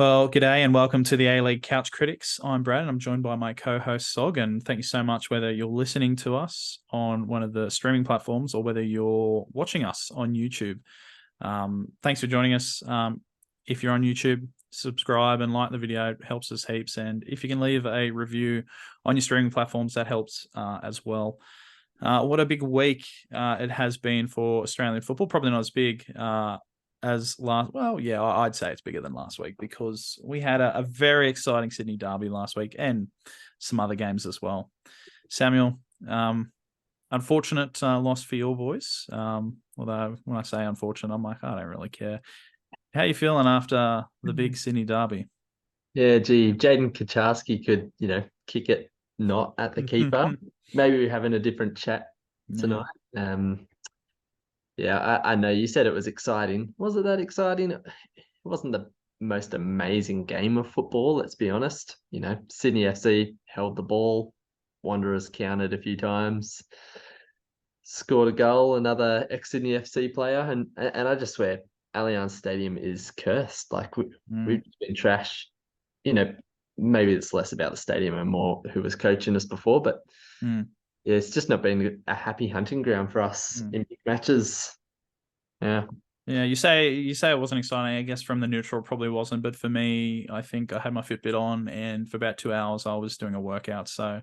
Well, g'day and welcome to the A-League Couch Critics. I'm Brad and I'm joined by my co-host Sog, and thank you so much whether you're listening to us on one of the streaming platforms or whether you're watching us on YouTube. Thanks for joining us. If you're on YouTube, subscribe and like the video. It helps us heaps. And if you can leave a review on your streaming platforms, that helps as well. What a big week it has been for Australian football. Probably not as big as last. Well, yeah, I'd say it's bigger than last week because we had a very exciting Sydney derby last week and some other games as well. Samuel, unfortunate loss for your boys. Although when I say unfortunate, I'm like, I don't really care. How are you feeling after the big Sydney derby? Yeah, gee, Jaden Kucharski could, kick it not at the keeper. Maybe we're having a different chat Yeah. tonight. Yeah, I know you said it was exciting. Was it that exciting? It wasn't the most amazing game of football, let's be honest. Sydney FC held the ball, Wanderers counted a few times, scored a goal, another ex-Sydney FC player, and I just swear Allianz Stadium is cursed. Like we've been trash. you know, Maybe it's less about the stadium and more who was coaching us before, but Mm. yeah, it's just not been a happy hunting ground for us Mm. in big matches. Yeah. Yeah, you say it wasn't exciting. I guess from the neutral, it probably wasn't. But for me, I think I had my Fitbit on, and for about 2 hours, I was doing a workout. So,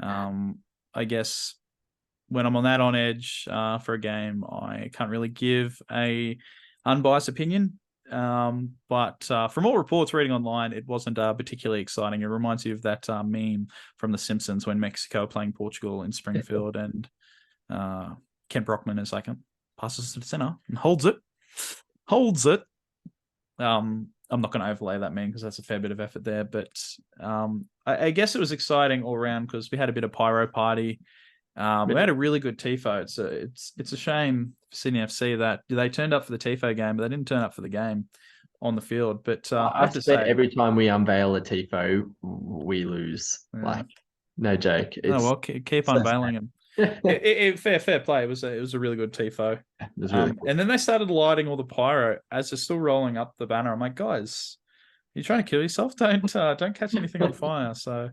I guess when I'm on that on edge for a game, I can't really give a unbiased opinion. But from all reports reading online, it wasn't particularly exciting. It reminds you of that meme from The Simpsons when Mexico are playing Portugal in Springfield, and Kent Brockman is like, passes to the center and holds it. I'm not going to overlay that meme because that's a fair bit of effort there, but I guess it was exciting all around because we had a bit of pyro party. We had a really good tifo. It's a shame for Sydney FC that they turned up for the tifo game, but they didn't turn up for the game on the field. But I I have to swear say, every time we unveil a TIFO, we lose. yeah. Like, no joke. Oh It's well, keep so unveiling them. sad. Fair play. It was a really good tifo. It was really cool. And then they started lighting all the pyro as they're still rolling up the banner. I'm like, guys, you're trying to kill yourself. Don't catch anything on fire. So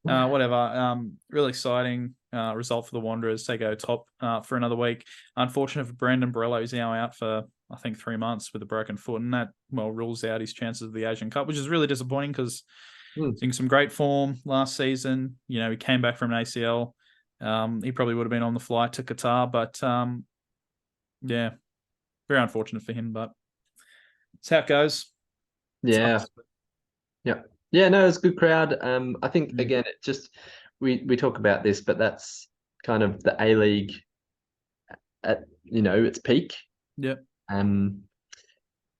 whatever. Really exciting result for the Wanderers. They go top for another week. Unfortunate for Brandon Borello, he's now out for I think 3 months with a broken foot, and that rules out his chances of the Asian Cup, which is really disappointing because he's in some great form last season. He came back from an ACL. He probably would have been on the flight to Qatar, but yeah, very unfortunate for him. But it's how it goes. Yeah. Sucks. Yeah. Yeah, no, it's a good crowd. I think Mm. again, it just we talk about this, but that's kind of the A League at its peak. Yep. Um,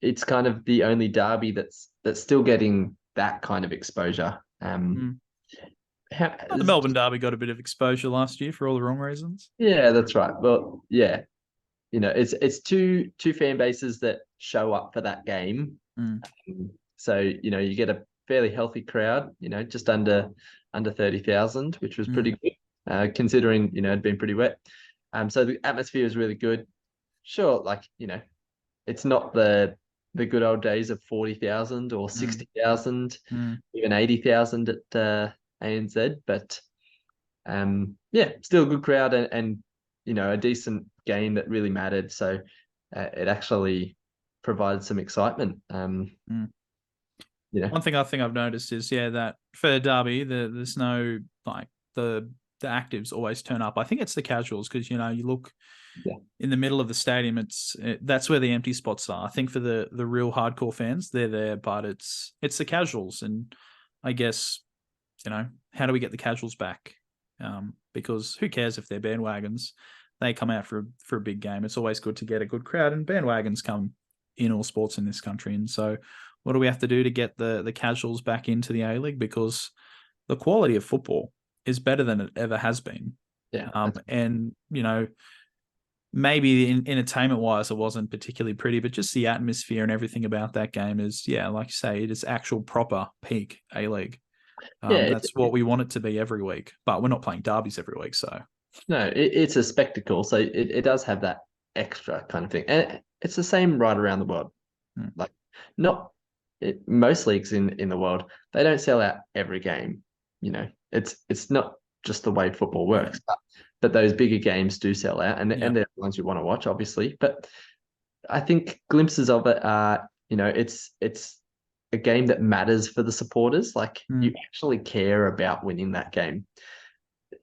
it's kind of the only derby that's still getting that kind of exposure. Mm. How, The Melbourne Derby got a bit of exposure last year for all the wrong reasons. yeah, that's right. Well, yeah, it's two fan bases that show up for that game. Mm. So you get a fairly healthy crowd. Just under 30,000, which was pretty Mm. good, considering it'd been pretty wet. So the atmosphere is really good. Sure, like it's not the good old days of 40,000 or Mm. 60,000, Mm. even 80,000 at ANZ, but yeah, still a good crowd and a decent game that really mattered. So it actually provided some excitement. Mm. You know, One thing I think I've noticed is that for Derby, there's no like the actives always turn up. I think it's the casuals because you look yeah, in the middle of the stadium. That's where the empty spots are. I think for the real hardcore fans, they're there, but it's the casuals, and I guess how do we get the casuals back? Because who cares if they're bandwagons? They come out for a big game. It's always good to get a good crowd, and bandwagons come in all sports in this country. And so, what do we have to do to get the casuals back into the A League? Because the quality of football is better than it ever has been. yeah, And maybe in entertainment wise, it wasn't particularly pretty, but just the atmosphere and everything about that game is, like you say, it is actual proper peak A League. yeah. That's what we want it to be every week, but we're not playing derbies every week. So, No, it's a spectacle. So it does have that extra kind of thing, and it's the same right around the world. mm, Like not. most leagues in the world, they don't sell out every game. You know, it's not just the way football Yeah. works, but those bigger games do sell out, and Yeah. they're the ones you want to watch, obviously. But I think glimpses of it are, it's a game that matters for the supporters. Like you Mm. actually care about winning that game.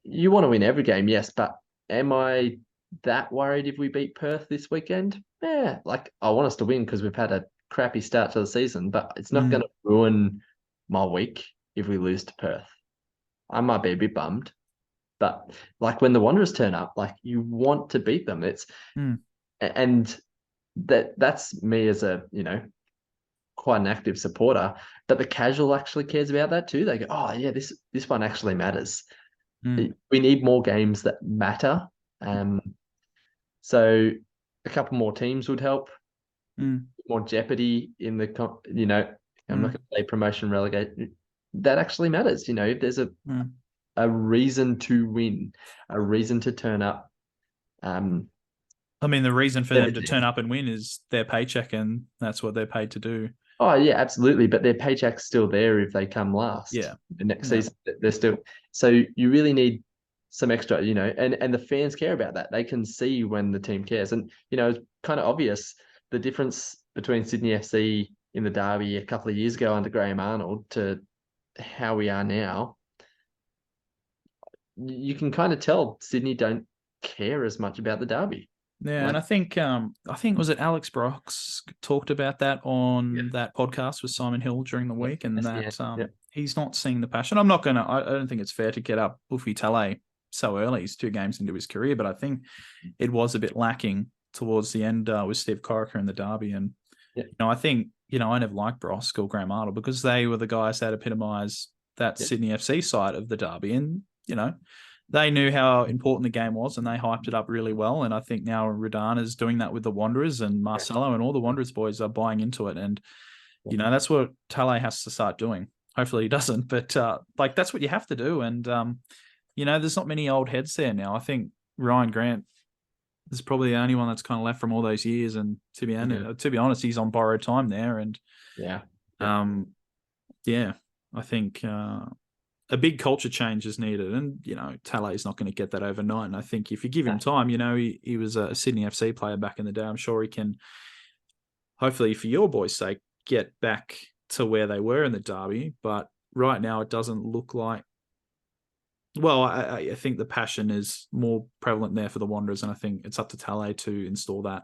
You want to win every game, yes, but am I that worried if we beat Perth this weekend? Yeah, like I want us to win because we've had a crappy start to the season, but it's not going Mm. to ruin my week if we lose to Perth. I might be a bit bummed, but like when the Wanderers turn up, like you want to beat them. Mm. And that's me as a, quite an active supporter, but the casual actually cares about that too. They go, oh yeah, this one actually matters. Mm. We need more games that matter. Um, so a couple more teams would help. Mm. More jeopardy in the, I'm not Mm. going to say promotion relegate. That actually matters. If there's Mm. a reason to win, a reason to turn up. I mean, the reason for they're them the to team. turn up and win is their paycheck, and that's what they're paid to do. Oh yeah, absolutely. But their paycheck's still there if they come last Yeah. the next Yeah. season. They're still so you really need some extra, and the fans care about that. They can see when the team cares. And it's kind of obvious the difference between Sydney FC in the derby a couple of years ago under Graham Arnold to how we are now. You can kind of tell Sydney don't care as much about the derby. Yeah, and Like, I think was it Alex Brox talked about that yeah, on that podcast with Simon Hill during the yeah, week, and yeah, that yeah, he's not seeing the passion. I'm not gonna. I don't think it's fair to get up Ufi Tale so early. He's 2 games into his career, but I think it was a bit lacking towards the end with Steve Corica in the derby, and yeah, I think I never liked Brosk or Graham Arnold because they were the guys that epitomised that yeah, Sydney FC side of the derby, and they knew how important the game was and they hyped it up really well. And I think now Radan is doing that with the Wanderers, and Marcelo and all the Wanderers boys are buying into it. And, that's what Tale has to start doing. Hopefully he doesn't, but that's what you have to do. And, there's not many old heads there now. I think Ryan Grant is probably the only one that's kind of left from all those years. And to be honest, he's on borrowed time there. And, yeah, yeah, I think a big culture change is needed. And, Tale is not going to get that overnight. And I think if you give him time, he was a Sydney FC player back in the day. I'm sure he can, hopefully for your boys' sake, get back to where they were in the derby. But right now it doesn't look like, well, I think the passion is more prevalent there for the Wanderers. And I think it's up to Tale to install that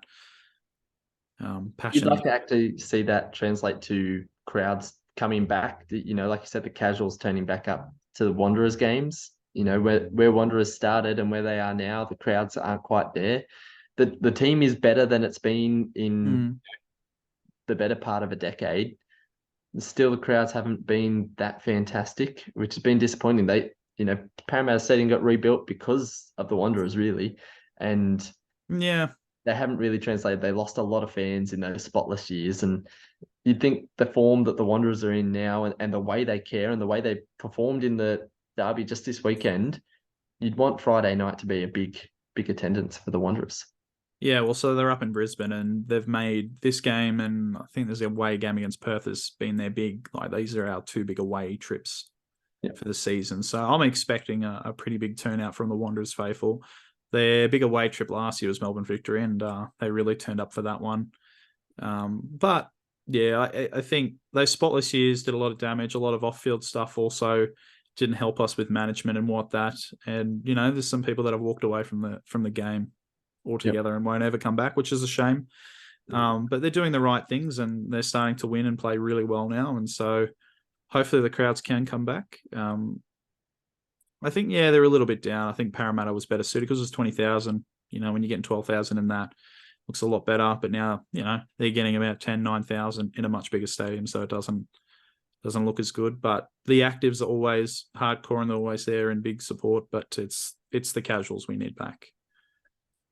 You'd passion. like to actually see that translate to crowds coming back. Like you said, the casuals turning back up to the Wanderers games. Where Wanderers started and where they are now, the crowds aren't quite there. The team is better than it's been in Mm. the better part of a decade. Still, the crowds haven't been that fantastic, which has been disappointing. Parramatta Stadium got rebuilt because of the Wanderers, really, and Yeah. they haven't really translated. They lost a lot of fans in those spotless years, and you'd think the form that the Wanderers are in now, and the way they care and the way they performed in the derby just this weekend, you'd want Friday night to be a big attendance for the Wanderers. Yeah, well, so they're up in Brisbane and they've made this game, and I think there's a away game against Perth has been their big, like these are our 2 big away trips for the season. So I'm expecting a pretty big turnout from the Wanderers faithful. Their big away trip last year was Melbourne Victory, and they really turned up for that one. But yeah, I think those spotless years did a lot of damage, a lot of off-field stuff also didn't help us with management and what that. And there's some people that have walked away from the game altogether and won't ever come back, which is a shame. But they're doing the right things and they're starting to win and play really well now. And so hopefully the crowds can come back. I think, they're a little bit down. I think Parramatta was better suited because it was 20,000. When you're getting 12,000 in that, looks a lot better. But now, they're getting about 10, 9,000 in a much bigger stadium. So it doesn't look as good. But the actives are always hardcore and they're always there in big support. But it's the casuals we need back.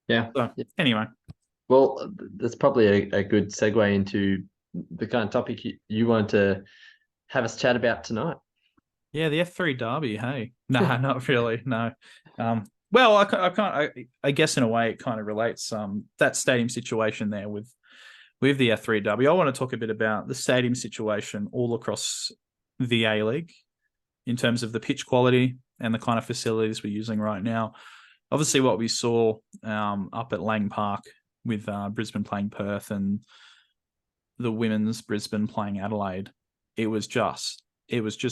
Yeah. So anyway. Well, that's probably a good segue into the kind of topic you want to have us chat about tonight. Yeah, the F3 Derby. Hey, nah, not really. No. Well, I guess in a way it kind of relates. That stadium situation there with with the F3W, I want to talk a bit about the stadium situation all across the A-League in terms of the pitch quality and the kind of facilities we're using right now. Obviously, what we saw up at Lang Park with Brisbane playing Perth and the women's Brisbane playing Adelaide, it was just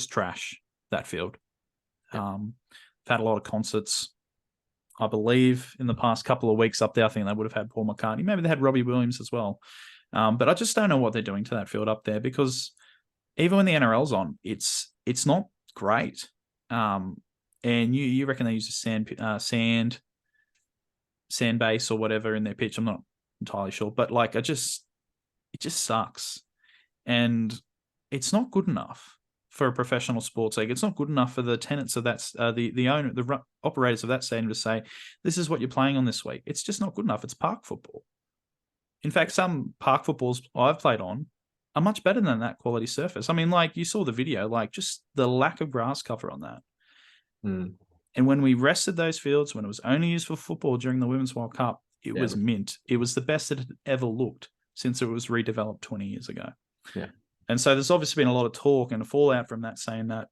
trash, that field. Yeah. I've had a lot of concerts, I believe, in the past couple of weeks up there. I think they would have had Paul McCartney. Maybe they had Robbie Williams as well. But I just don't know what they're doing to that field up there, because even when the NRL's on, it's not great. And you reckon they use a sand base or whatever in their pitch? I'm not entirely sure, but like it just sucks, and it's not good enough for a professional sports league. It's not good enough for the tenants of that, the operators of that stadium to say, this is what you're playing on this week. It's just not good enough. It's park football. In fact, some park footballs I've played on are much better than that quality surface. I mean, like you saw the video, like just the lack of grass cover on that. And when we rested those fields, when it was only used for football during the Women's World Cup, it was mint. It was the best it had ever looked since it was redeveloped 20 years ago. Yeah. And so there's obviously been a lot of talk and a fallout from that, saying that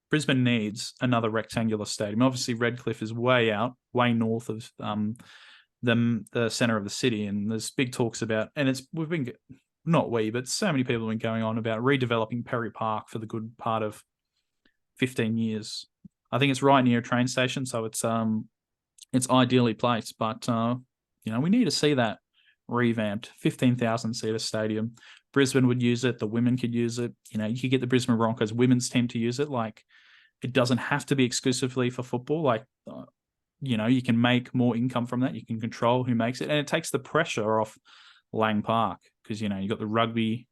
Brisbane needs another rectangular stadium. Obviously, Redcliffe is way north of the centre of the city, and there's big talks about, and but so many people have been going on about redeveloping Perry Park for the good part of 15 years. I think it's right near a train station, so it's ideally placed. But we need to see that revamped. 15,000 seater stadium. Brisbane would use it. The women could use it. You could get the Brisbane Broncos women's team to use it. Like, it doesn't have to be exclusively for football. Like, you can make more income from that. You can control who makes it, and it takes the pressure off Lang Park, because you've got the rugby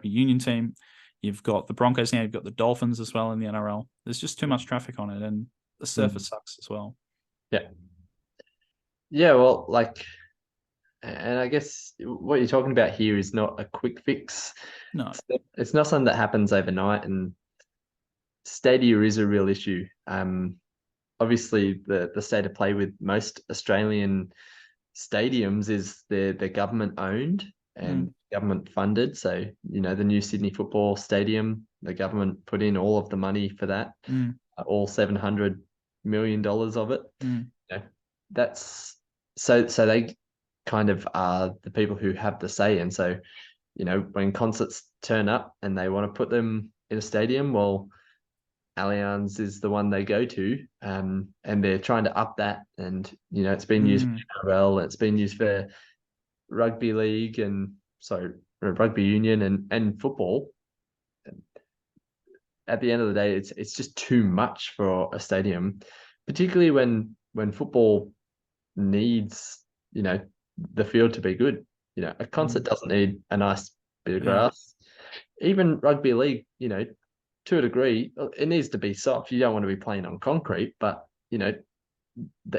union team. You've got the Broncos now. You've got the Dolphins as well in the NRL. There's just too much traffic on it, and the surface sucks as well. Yeah. Yeah, well, and I guess what you're talking about here is not a quick fix. No. It's not something that happens overnight, and stadia is a real issue. Obviously, the state of play with most Australian stadiums is they're government owned and government funded. So, the new Sydney Football Stadium, the government put in all of the money for that, all $700 million of it. That's so they kind of are the people who have the say. And so, when concerts turn up and they want to put them in a stadium, well, Allianz is the one they go to, and they're trying to up that. And it's been used for NRL, it's been used for rugby league, and rugby union and football. At the end of the day, it's just too much for a stadium, particularly when football needs the field to be good. A concert doesn't need a nice bit of grass. Even rugby league, to a degree, it needs to be soft. You don't want to be playing on concrete, but the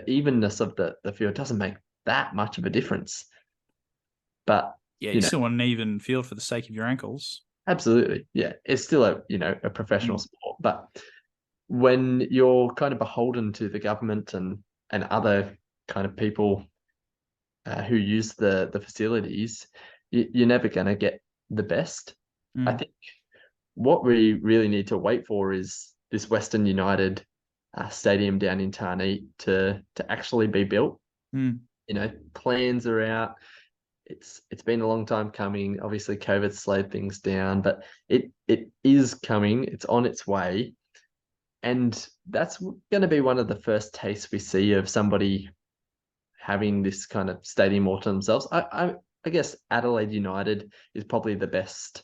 evenness of the field doesn't make that much of a difference. But you still want an even field for the sake of your ankles. Absolutely, yeah. It's still a professional sport, but when you're kind of beholden to the government and other kind of people who use the facilities, you're never going to get the best. I think what we really need to wait for is this Western United stadium down in Tarneit to actually be built. Plans are out. It's been a long time coming. Obviously, COVID slowed things down, but it is coming. It's on its way, and that's going to be one of the first tastes we see of somebody having this kind of stadium all to themselves. I guess Adelaide United is probably the best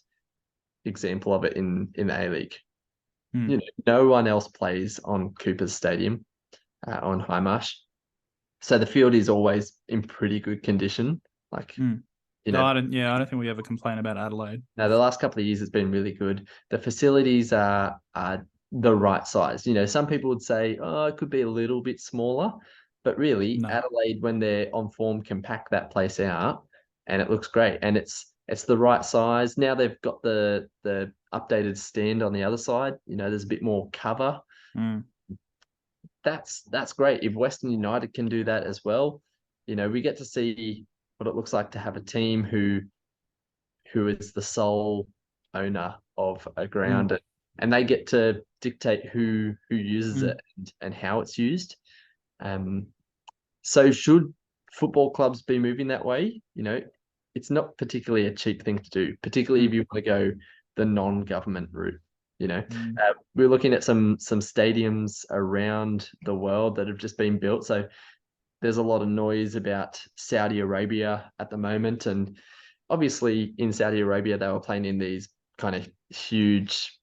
example of it in the A-League. No one else plays on Cooper's Stadium on Highmarsh, so the field is always in pretty good condition. I don't think we ever complain about Adelaide. No, the last couple of years it's been really good. The facilities are the right size. Some people would say, oh, it could be a little bit smaller, but really Adelaide, when they're on form, can pack that place out, and it looks great. And it's the right size. Now they've got the updated stand on the other side. There's a bit more cover. That's great. If Western United can do that as well, we get to see what it looks like to have a team who who is the sole owner of a ground, and they get to dictate who uses it and how it's used. So should football clubs be moving that way? It's not particularly a cheap thing to do, particularly if you want to go the non-government route. We're looking at some stadiums around the world that have just been built. So there's a lot of noise about Saudi Arabia at the moment, and obviously in Saudi Arabia they were playing in these kind of huge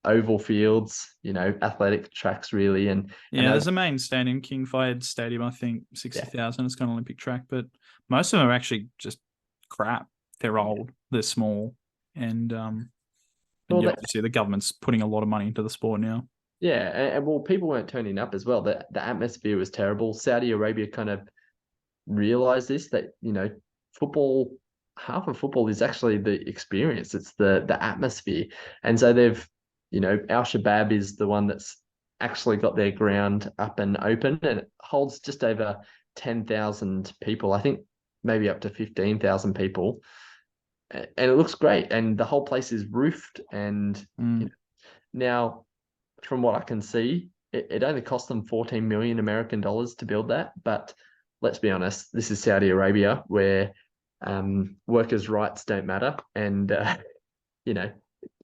oval fields, athletic tracks really. And there's a main stadium, King Fahd Stadium, I think 60,000. It's got an Olympic track, but most of them are actually just crap. They're old, they're small, and obviously the government's putting a lot of money into the sport now. Yeah, and well, people weren't turning up as well. The atmosphere was terrible. Saudi Arabia kind of realized this, that football, half of football is actually the experience. It's the atmosphere, and so they've, Al Shabab is the one that's actually got their ground up and open, and it holds just over 10,000 people. I think maybe up to 15,000 people, and it looks great. And the whole place is roofed, and now, from what I can see, it only cost them 14 million American dollars to build that. But let's be honest, this is Saudi Arabia, where workers' rights don't matter, and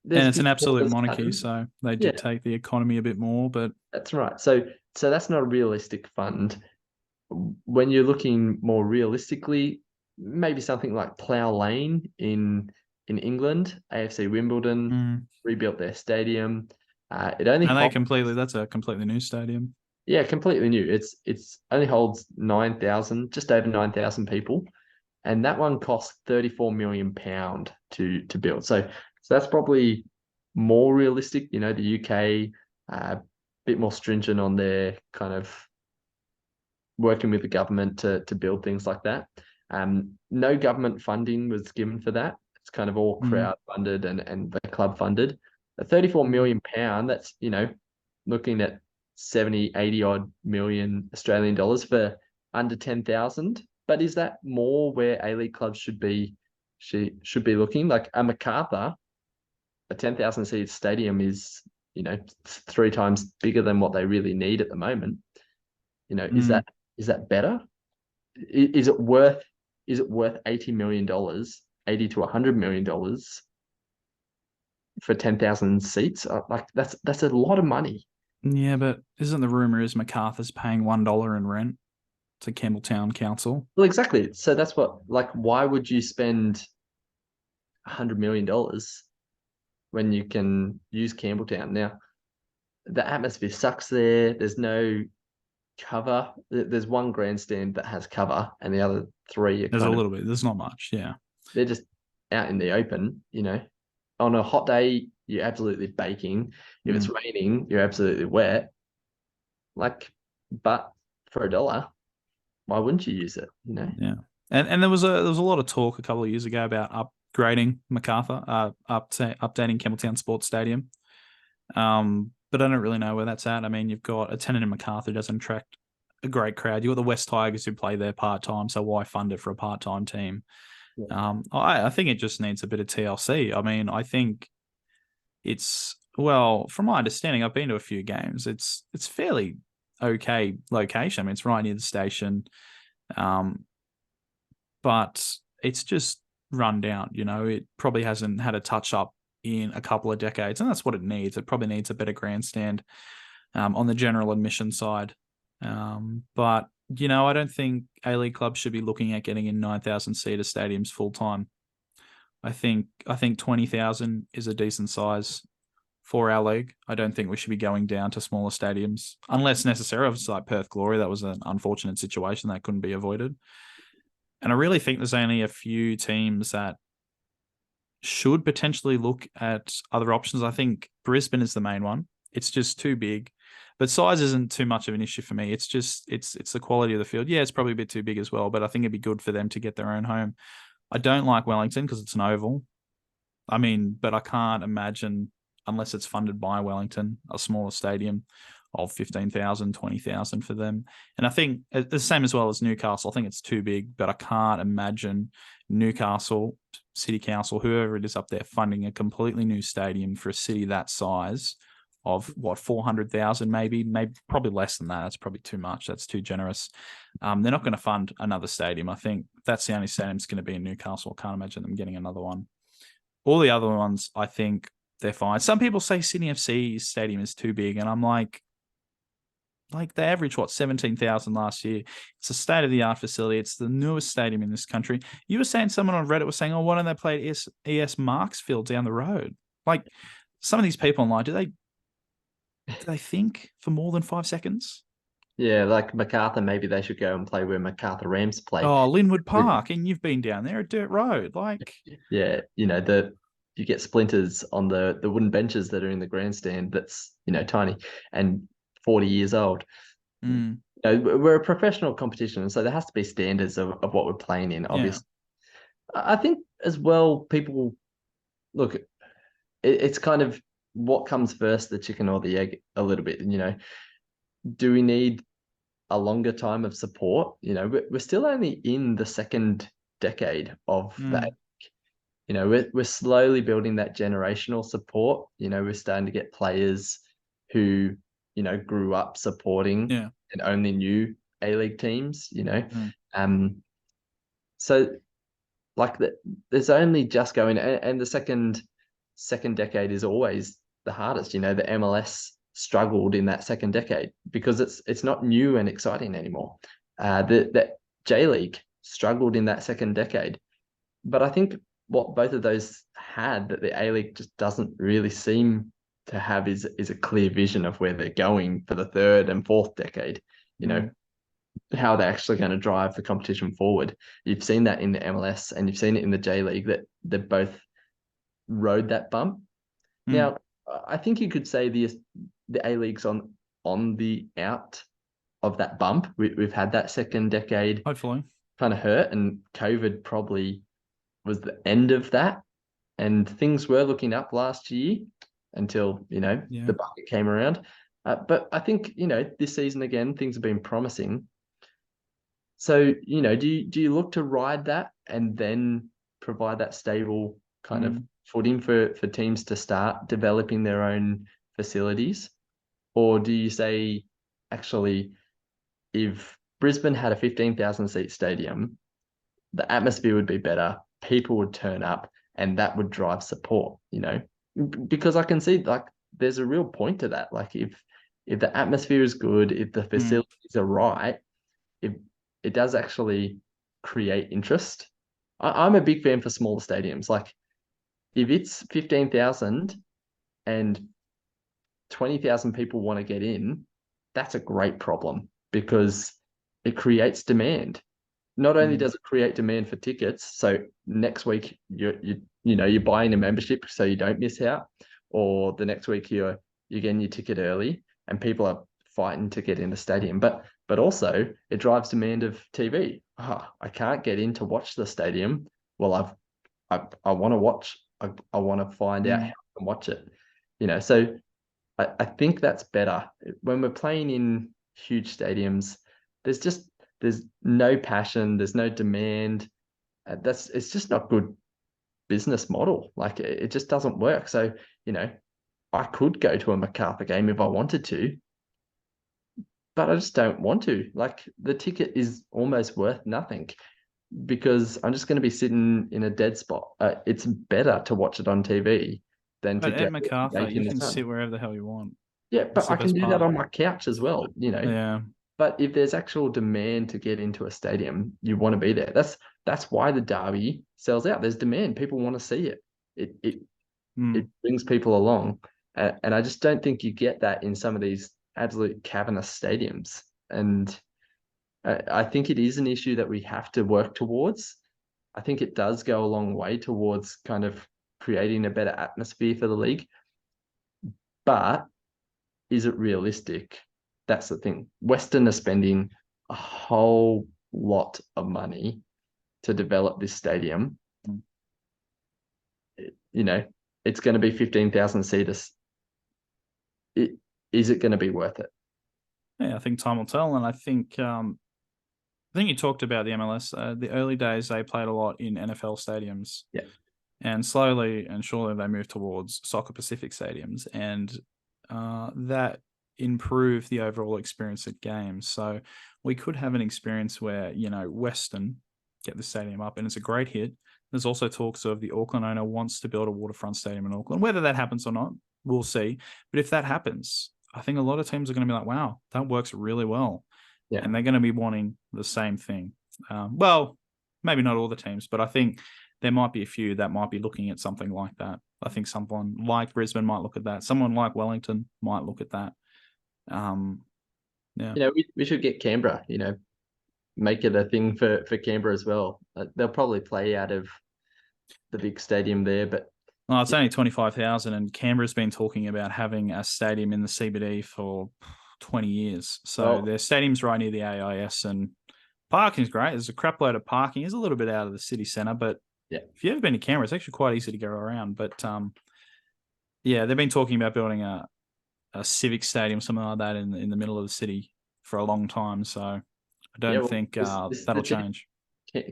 and it's an absolute monarchy, so they dictate the economy a bit more. But that's right. So that's not a realistic fund. When you're looking more realistically, maybe something like Plough Lane in England, AFC Wimbledon rebuilt their stadium. That's a completely new stadium. Yeah, completely new. It's only holds 9,000, just over 9,000 people, and that one cost £34 million to build. So that's probably more realistic. The UK, a bit more stringent on their kind of working with the government to build things like that. No government funding was given for that. It's kind of all crowd funded and the club funded. The £34 million, that's, looking at 70, 80 odd million Australian dollars for under 10,000. But is that more where A-League clubs should be looking? Like a Macarthur, a 10,000 seat stadium is, 3 times bigger than what they really need at the moment. Is that better? Is it worth $80 million, $80 to $100 million for 10,000 seats? Like that's a lot of money. Yeah, but isn't the rumor is Macarthur's paying $1 in rent to Campbelltown Council? Well, exactly. So that's why would you spend $100 million when you can use Campbelltown? Now, the atmosphere sucks there. There's no cover. There's one grandstand that has cover, and the other 3 are there's a little bit. There's not much. Yeah, they're just out in the open. On a hot day, you're absolutely baking. If it's raining, you're absolutely wet. But for $1, why wouldn't you use it? Yeah, and there was a lot of talk a couple of years ago about upgrading Macarthur, updating Campbelltown Sports Stadium. But I don't really know where that's at. I mean, you've got a tenant in Macarthur doesn't attract a great crowd. You've got the West Tigers who play there part-time, so why fund it for a part-time team? Yeah. I think it just needs a bit of TLC. I mean, I think from my understanding, I've been to a few games. It's fairly okay location. I mean, it's right near the station. But it's just run down, it probably hasn't had a touch up in a couple of decades, and that's what it needs. It probably needs a better grandstand on the general admission side. But I don't think A-League clubs should be looking at getting in 9,000-seater stadiums full time. I think 20,000 is a decent size for our league. I don't think we should be going down to smaller stadiums unless necessary. Obviously, like Perth Glory, that was an unfortunate situation that couldn't be avoided. And I really think there's only a few teams that should potentially look at other options. I think Brisbane is the main one. It's just too big. But size isn't too much of an issue for me. It's just it's the quality of the field. Yeah, it's probably a bit too big as well, but I think it'd be good for them to get their own home. I don't like Wellington because it's an oval. I mean, but I can't imagine, unless it's funded by Wellington, a smaller stadium of 15,000, 20,000 for them. And I think the same as well as Newcastle. I think it's too big, but I can't imagine Newcastle city council, whoever it is up there, funding a completely new stadium for a city that size of what, 400,000, maybe probably less than that. That's probably too much. That's too generous. They're not going to fund another stadium. I think that's the only stadium that's going to be in Newcastle. I can't imagine them getting another one. All the other ones, I think they're fine. Some people say Sydney FC's stadium is too big, and I'm like they averaged what, 17,000 last year. It's a state of the art facility. It's the newest stadium in this country. You were saying, someone on Reddit was saying, "Oh, why don't they play at ES Marksfield down the road?" Like, some of these people online, do they think for more than 5 seconds? Yeah, like Macarthur, maybe they should go and play where Macarthur Rams play. Oh, Linwood Park, and you've been down there, a dirt road. Like, yeah, you get splinters on the wooden benches that are in the grandstand. That's tiny and 40 years old. We're a professional competition, and so there has to be standards of what we're playing in. Obviously, I think as well, people look. It's kind of what comes first, the chicken or the egg, a little bit. Do we need a longer time of support? We're still only in the second decade of that. We're slowly building that generational support. We're starting to get players who grew up supporting and only knew A-League teams. So like there's only just going, and the second decade is always the hardest. The MLS struggled in that second decade because it's not new and exciting anymore. The J League struggled in that second decade, but I think what both of those had that the A League just doesn't really seem to have is a clear vision of where they're going for the third and fourth decade. How they're actually going to drive the competition forward. You've seen that in the MLS and you've seen it in the J League, that they both rode that bump. Now, I think you could say the A League's on the out of that bump. We've had that second decade, hopefully, kind of hurt, and COVID probably was the end of that. And things were looking up last year until the bucket came around. But I think this season again, things have been promising. So do you look to ride that and then provide that stable kind of footing for teams to start developing their own facilities? Or do you say, actually, if Brisbane had a 15,000 seat stadium, the atmosphere would be better, people would turn up, and that would drive support, because I can see like there's a real point to that. Like if the atmosphere is good, if the facilities are right, it does actually create interest. I'm a big fan for smaller stadiums. Like if it's 15,000 and 20,000 people want to get in, that's a great problem because it creates demand. Not only does it create demand for tickets, so next week you're buying a membership so you don't miss out, or the next week you're getting your ticket early and people are fighting to get in the stadium. But also it drives demand of TV. I can't get in to watch the stadium. Well, I want to watch. I want to find out how I can watch it. So I think that's better. When we're playing in huge stadiums, there's no passion, there's no demand. It's just not good business model. Like it just doesn't work. So, I could go to a Macarthur game if I wanted to, but I just don't want to. Like the ticket is almost worth nothing because I'm just going to be sitting in a dead spot. It's better to watch it on TV than to at get Macarthur, you can sit wherever the hell you want. Yeah, but I can do that on my couch as well, Yeah. But if there's actual demand to get into a stadium, you want to be there. That's why the derby sells out. There's demand. People want to see it. It brings people along. And I just don't think you get that in some of these absolute cavernous stadiums. And I think it is an issue that we have to work towards. I think it does go a long way towards kind of creating a better atmosphere for the league. But is it realistic? That's the thing. Western are spending a whole lot of money to develop this stadium. It's going to be 15,000 seaters. Is it going to be worth it? Yeah, I think time will tell. And I think you talked about the MLS. The early days, they played a lot in NFL stadiums. Yeah. and slowly and surely they move towards Soccer Pacific stadiums, and that improve the overall experience at games. So we could have an experience where, Western get the stadium up and it's a great hit. There's also talks of the Auckland owner wants to build a waterfront stadium in Auckland. Whether that happens or not, we'll see. But if that happens, I think a lot of teams are going to be like, wow, that works really well. Yeah. And they're going to be wanting the same thing. Well, maybe not all the teams, but I think there might be a few that might be looking at something like that. I think someone like Brisbane might look at that. Someone like Wellington might look at that. Yeah. We should get Canberra, make it a thing for Canberra as well. They'll probably play out of the big stadium there, but Well, it's only 25,000, and Canberra's been talking about having a stadium in the CBD for 20 years. So their stadium's right near the AIS, and parking's great. There's a crap load of parking. It's a little bit out of the city centre, but if you've ever been to Canberra, it's actually quite easy to go around. But they've been talking about building a civic stadium, something like that, in the middle of the city for a long time. So I don't think that'll change.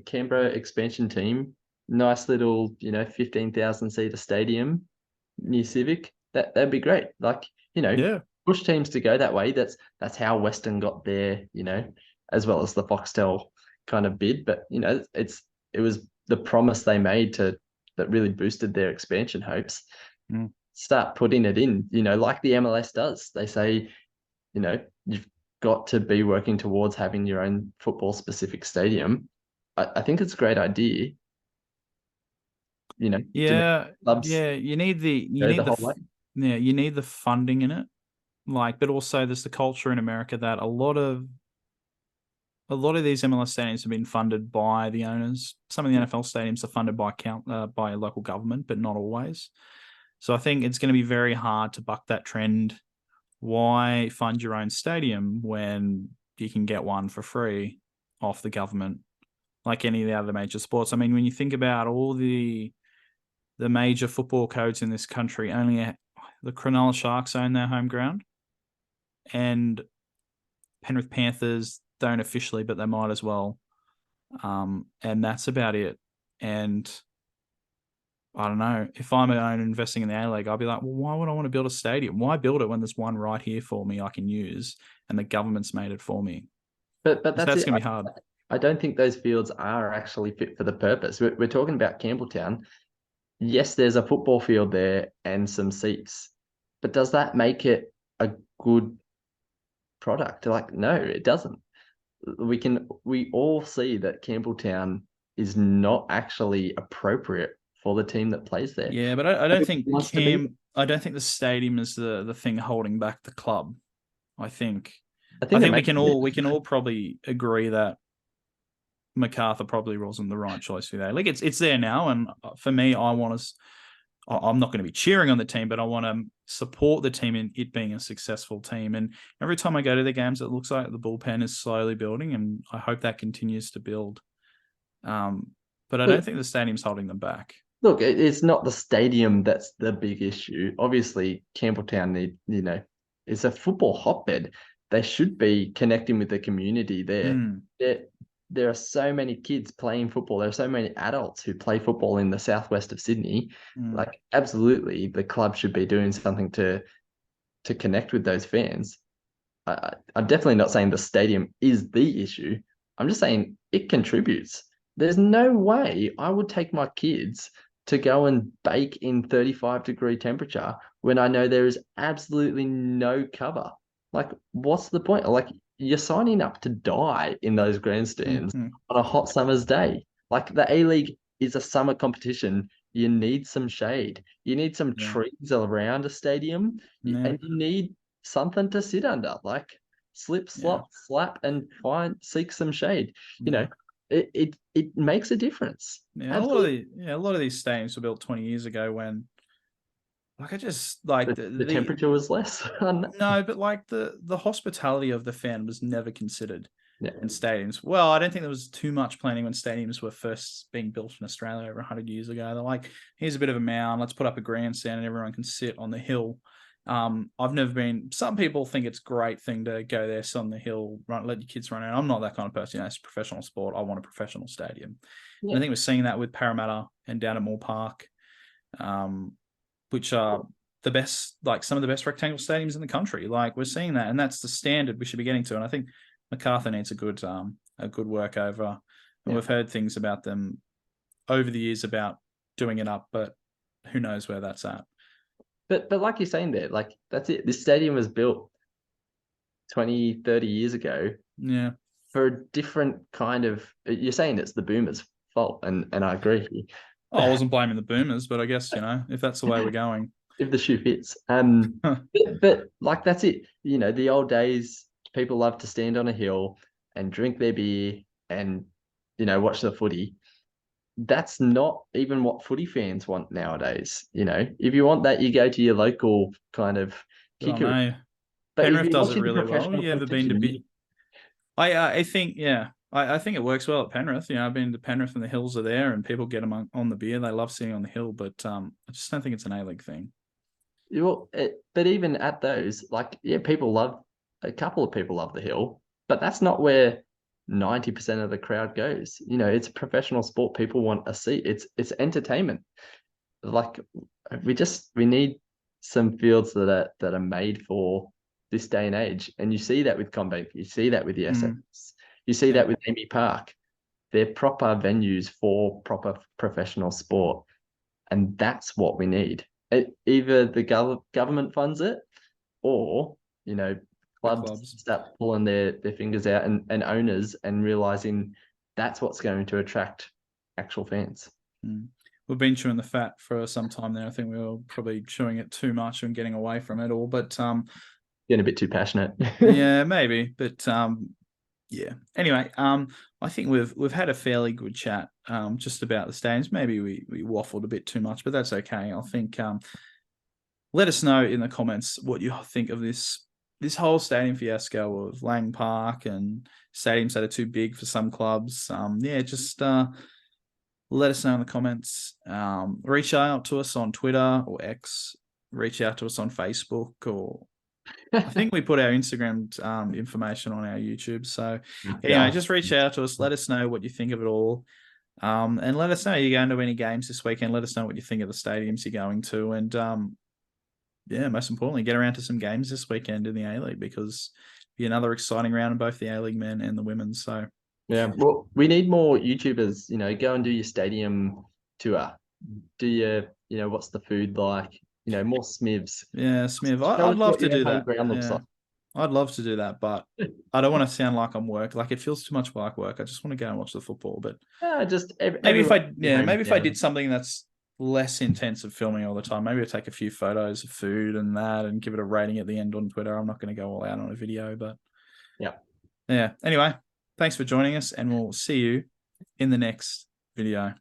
Canberra expansion team, nice little 15,000 seater stadium near Civic. That'd be great. Push teams to go that way. That's how Western got there, as well as the Foxtel kind of bid. But it was the promise they made that really boosted their expansion hopes. Start putting it in, like the MLS does. They say, you've got to be working towards having your own football specific stadium. I think it's a great idea. You need the funding in it. But also there's the culture in America that a lot of these MLS stadiums have been funded by the owners. Some of the NFL stadiums are funded by local government, but not always. So I think it's going to be very hard to buck that trend. Why fund your own stadium when you can get one for free off the government, like any of the other major sports? I mean, when you think about all the major football codes in this country, only the Cronulla Sharks own their home ground, and Penrith Panthers don't officially, but they might as well. And that's about it. And I don't know, if I'm an owner investing in the A-League, I'll be like, well, why would I want to build a stadium? Why build it when there's one right here for me I can use and the government's made it for me? But that's going to be hard. I don't think those fields are actually fit for the purpose. We're talking about Campbelltown. Yes, there's a football field there and some seats, but does that make it a good product? No, it doesn't. We all see that Campbelltown is not actually appropriate for the team that plays there. Yeah, but I don't think the stadium is the thing holding back the club. I think we can all probably agree that MacArthur probably wasn't the right choice for that. It's there now, and for me, I'm not going to be cheering on the team, but I want to support the team in it being a successful team. And every time I go to the games, it looks like the bullpen is slowly building, and I hope that continues to build. But I don't think the stadium's holding them back. Look, it's not the stadium that's the big issue. Obviously, Campbelltown it's a football hotbed. They should be connecting with the community there. There are so many kids playing football. There are so many adults who play football in the southwest of Sydney. Absolutely, the club should be doing something to connect with those fans. I'm definitely not saying the stadium is the issue. I'm just saying it contributes. There's no way I would take my kids to go and bake in 35-degree temperature when I know there is absolutely no cover. What's the point? You're signing up to die in those grandstands on a hot summer's day. The A-League is a summer competition. You need some shade. You need some trees around a stadium, and you need something to sit under. Slip, slop, slap, and seek some shade. It makes a difference. Yeah, a lot of these stadiums were built 20 years ago when, the temperature was less. No, but the hospitality of the fan was never considered in stadiums. Well, I don't think there was too much planning when stadiums were first being built in Australia over 100 years ago. They're like, here's a bit of a mound, let's put up a grandstand and everyone can sit on the hill. I've never been. Some people think it's a great thing to go there, sit on the hill, let your kids run around. I'm not that kind of person. It's a professional sport. I want a professional stadium. And I think we're seeing that with Parramatta and down at Moore Park. which are the best, like some of the best rectangle stadiums in the country. Like we're seeing that, and that's the standard we should be getting to. And I think Macarthur needs a good work over. And Yeah. we've heard things about them over the years about doing it up, but who knows where that's at. But like you're saying there, like that's it. This stadium was built 20, 30 years ago Yeah. for a different kind of. You're saying it's the Boomers' fault, and I agree. Oh, I wasn't blaming the Boomers, but I guess, you know, if that's the way we're going. If the shoe fits. But like that's it. You know, the old days, people love to stand on a hill and drink their beer and, you know, watch the footy. That's not even what footy fans want nowadays. You know, if you want that, you go to your local kind of I don't kicker. know. But if Penrith you're does it watching the really well. professional You ever been to competition, I think, yeah. I think it works well at Penrith. You know, I've been to Penrith and the hills are there and people get them on the beer. They love sitting on the hill, but I just don't think it's an A-League thing. but even at those, like, yeah, a couple of people love the hill, but that's not where 90% of the crowd goes. You know, it's a professional sport. People want a seat. It's entertainment. Like we need some fields that are made for this day and age. And you see that with Combank, you see that with the SX, you see that with Amy Park. They're proper venues for proper professional sport. And that's what we need. Either the government funds it, or, you know, clubs start pulling their fingers out, and owners and realizing that's what's going to attract actual fans. We've been chewing the fat for some time now. I think we were probably chewing it too much and getting away from it all, but getting a bit too passionate. Yeah, maybe, but yeah. Anyway, I think we've had a fairly good chat just about the stadiums. Maybe we waffled a bit too much, but that's okay. I think let us know in the comments what you think of this whole stadium fiasco of Lang Park and stadiums that are too big for some clubs. Yeah, just let us know in the comments. Reach out to us on Twitter or X. Reach out to us on Facebook, or I think we put our Instagram information on our YouTube. So anyway, just reach out to us. Let us know what you think of it all. And let us know you're going to any games this weekend. Let us know what you think of the stadiums you're going to. And yeah, most importantly, get around to some games this weekend in the A-League, because it'll be another exciting round in both the A-League men and the women. So yeah, well, we need more YouTubers. You know, go and do your stadium tour. Do your, you know, what's the food like? You know, more Smivs. Yeah, Smiv. I'd love to do that. Yeah. Like. I'd love to do that, but I don't want to sound like I'm work. Like it feels too much like work. I just want to go and watch the football. But maybe if I did something that's less intense of filming all the time, maybe I'd take a few photos of food and that and give it a rating at the end on Twitter. I'm not going to go all out on a video, but yeah. Anyway, thanks for joining us, and we'll see you in the next video.